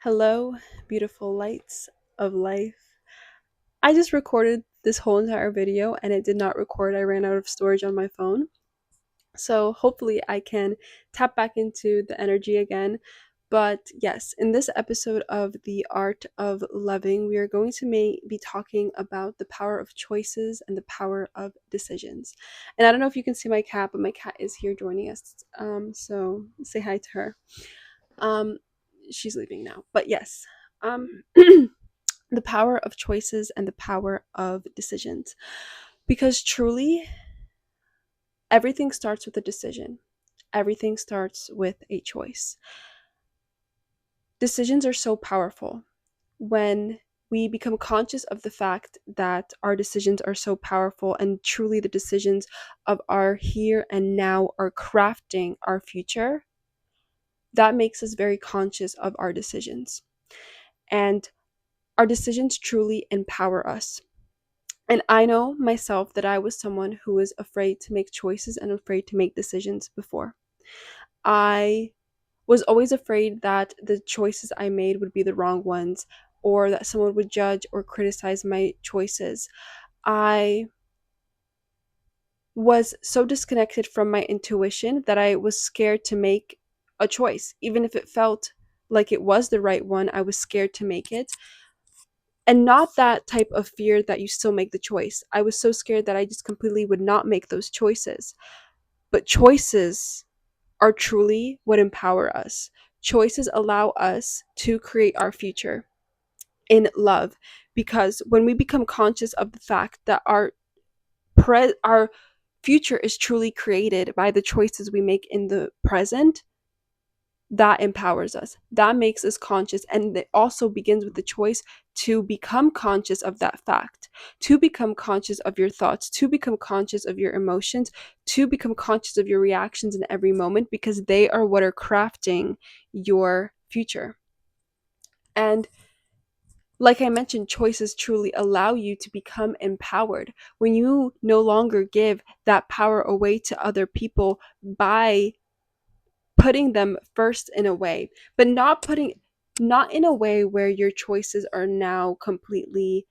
Hello, beautiful lights of life. I just recorded this whole entire video and it did not record. I ran out of storage on my phone. So hopefully I can tap back into the energy again. But yes, in this episode of The Art of Loving, we are going to be talking about the power of choices and the power of decisions. And I don't know if you can see my cat, but my cat is here joining us. So say hi to her. Um, she's leaving now. But yes, the power of choices and the power of decisions. Because truly, everything starts with a decision, everything starts with a choice. Decisions are so powerful. When we become conscious of the fact that our decisions are so powerful and truly the decisions of our here and now are crafting our future, that makes us very conscious of our decisions. And our decisions truly empower us. And I know myself that I was someone who was afraid to make choices and afraid to make decisions before. I was always afraid that the choices I made would be the wrong ones or that someone would judge or criticize my choices. I was so disconnected from my intuition that I was scared to make a choice. Even if it felt like it was the right one, I was scared to make it. And not that type of fear that you still make the choice. I was so scared that I just completely would not make those choices. But choices are truly what empower us. Choices allow us to create our future in love, because when we become conscious of the fact that our future is truly created by the choices we make in the present, that empowers us, that makes us conscious, and it also begins with the choice to become conscious of that fact, to become conscious of your thoughts, to become conscious of your emotions, to become conscious of your reactions in every moment, because they are what are crafting your future. And like I mentioned, choices truly allow you to become empowered when you no longer give that power away to other people by putting them first in a way, but not in a way where your choices are now completely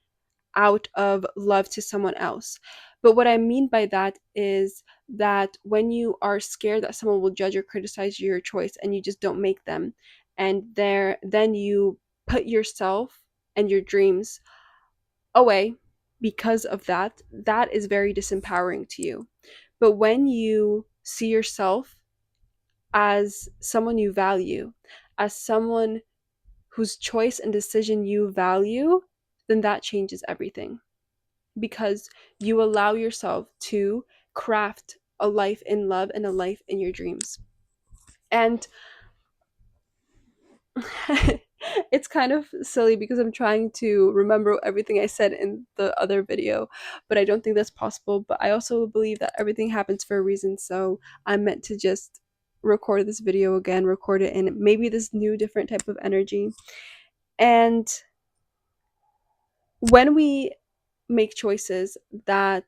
out of love to someone else. But what I mean by that is that when you are scared that someone will judge or criticize your choice and you just don't make them, and then you put yourself and your dreams away because of that, that is very disempowering to you. But when you see yourself as someone you value, as someone whose choice and decision you value, then that changes everything, because you allow yourself to craft a life in love and a life in your dreams. And it's kind of silly because I'm trying to remember everything I said in the other video, but I don't think that's possible. But I also believe that everything happens for a reason, so I'm meant to just record this video again, record it in maybe this new different type of energy. And when we make choices that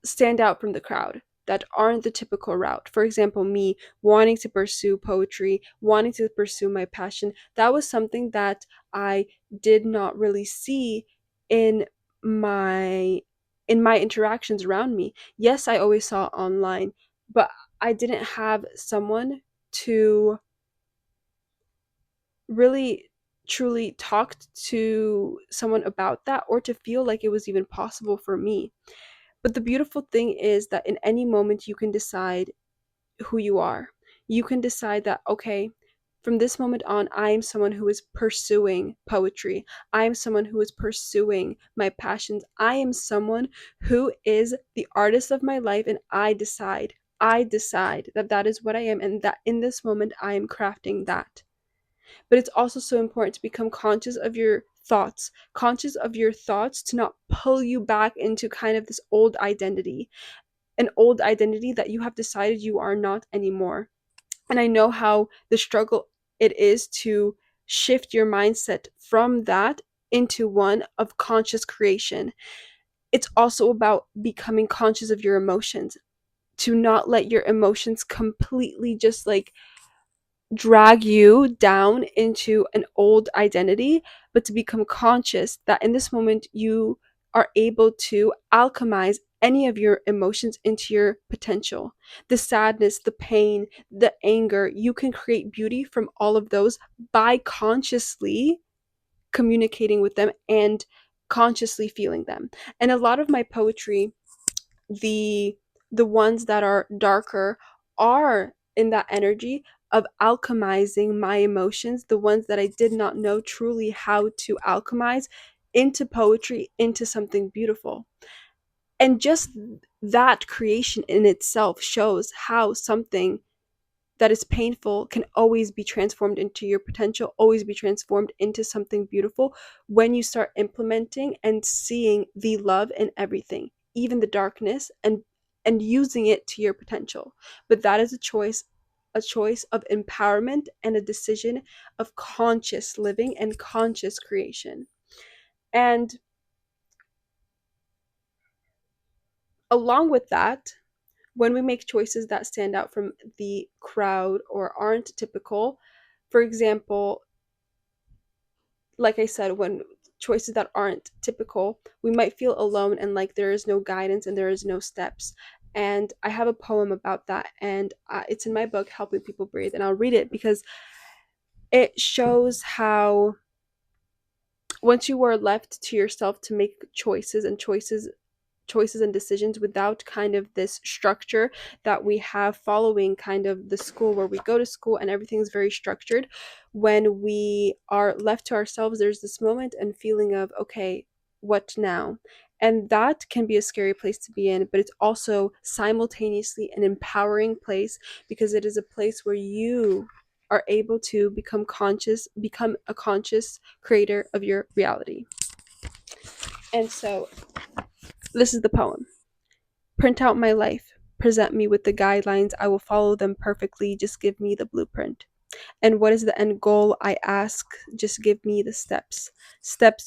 stand out from the crowd, that aren't the typical route. For example, me wanting to pursue poetry, wanting to pursue my passion, that was something that I did not really see in my interactions around me. Yes, I always saw online, but I didn't have someone to really truly talk to someone about that, or to feel like it was even possible for me. But the beautiful thing is that in any moment you can decide who you are. You can decide that, okay, from this moment on, I am someone who is pursuing poetry. I am someone who is pursuing my passions. I am someone who is the artist of my life, and I decide that that is what I am, and that in this moment I am crafting that. But it's also so important to become conscious of your thoughts, to not pull you back into kind of this old identity, an old identity that you have decided you are not anymore. And I know how the struggle it is to shift your mindset from that into one of conscious creation. It's also about becoming conscious of your emotions, to not let your emotions completely just like drag you down into an old identity, but to become conscious that in this moment you are able to alchemize any of your emotions into your potential. The sadness, the pain, the anger, you can create beauty from all of those by consciously communicating with them and consciously feeling them. And a lot of my poetry, the the ones that are darker, are in that energy of alchemizing my emotions, the ones that I did not know truly how to alchemize into poetry, into something beautiful. And just that creation in itself shows how something that is painful can always be transformed into your potential, always be transformed into something beautiful when you start implementing and seeing the love in everything, even the darkness, and using it to your potential. But that is a choice of empowerment and a decision of conscious living and conscious creation. And along with that, when we make choices that stand out from the crowd or aren't typical, for example, like I said, when choices that aren't typical, we might feel alone and like there is no guidance and there is no steps. And I have a poem about that, and it's in my book, Helping People Breathe. And I'll read it because it shows how once you are left to yourself to make choices and decisions without kind of this structure that we have following kind of the school where we go to school and everything's very structured. When we are left to ourselves, there's this moment and feeling of, okay, what now? And that can be a scary place to be in, but it's also simultaneously an empowering place because it is a place where you are able to become a conscious creator of your reality. And so this is the poem. Print out my life. Present me with the guidelines. I will follow them perfectly. Just give me the blueprint. And what is the end goal? I ask. Just give me the steps. Step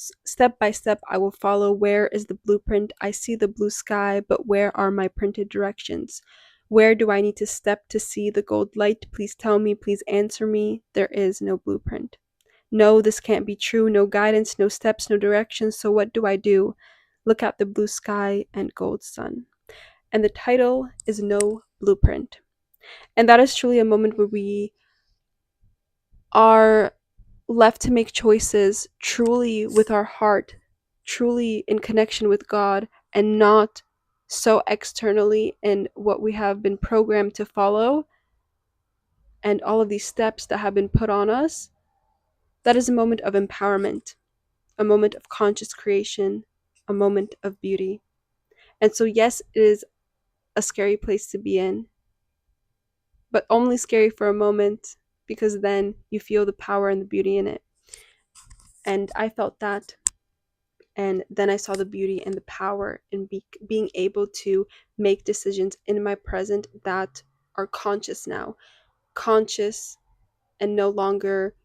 by step, I will follow. Where is the blueprint? I see the blue sky, but where are my printed directions? Where do I need to step to see the gold light? Please tell me, please answer me. There is no blueprint. No, this can't be true. No guidance, no steps, no directions. So what do I do? Look at the blue sky and gold sun. And the title is No Blueprint. And that is truly a moment where we are left to make choices truly with our heart, truly in connection with God, and not so externally in what we have been programmed to follow and all of these steps that have been put on us. That is a moment of empowerment, a moment of conscious creation, a moment of beauty. And so, yes, it is a scary place to be in, but only scary for a moment because then you feel the power and the beauty in it. And I felt that. And then I saw the beauty and the power in being able to make decisions in my present that are conscious now, conscious and no longer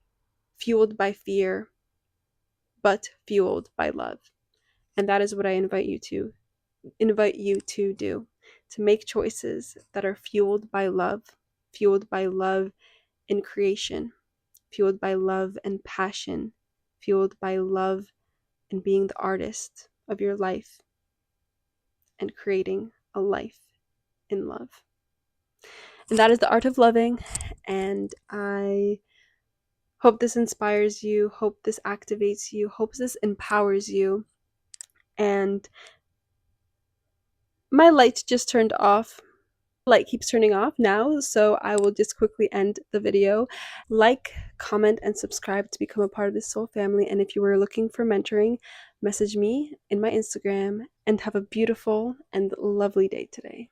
fueled by fear, but fueled by love. And that is what I invite you to do, to make choices that are fueled by love in creation, fueled by love and passion, fueled by love and being the artist of your life and creating a life in love. And that is the art of loving. And I hope this inspires you, hope this activates you, hope this empowers you. And my light just turned off. Light keeps turning off now, so I will just quickly end the video. Like, comment, and subscribe to become a part of this soul family. And if you were looking for mentoring, message me in my Instagram, and have a beautiful and lovely day today.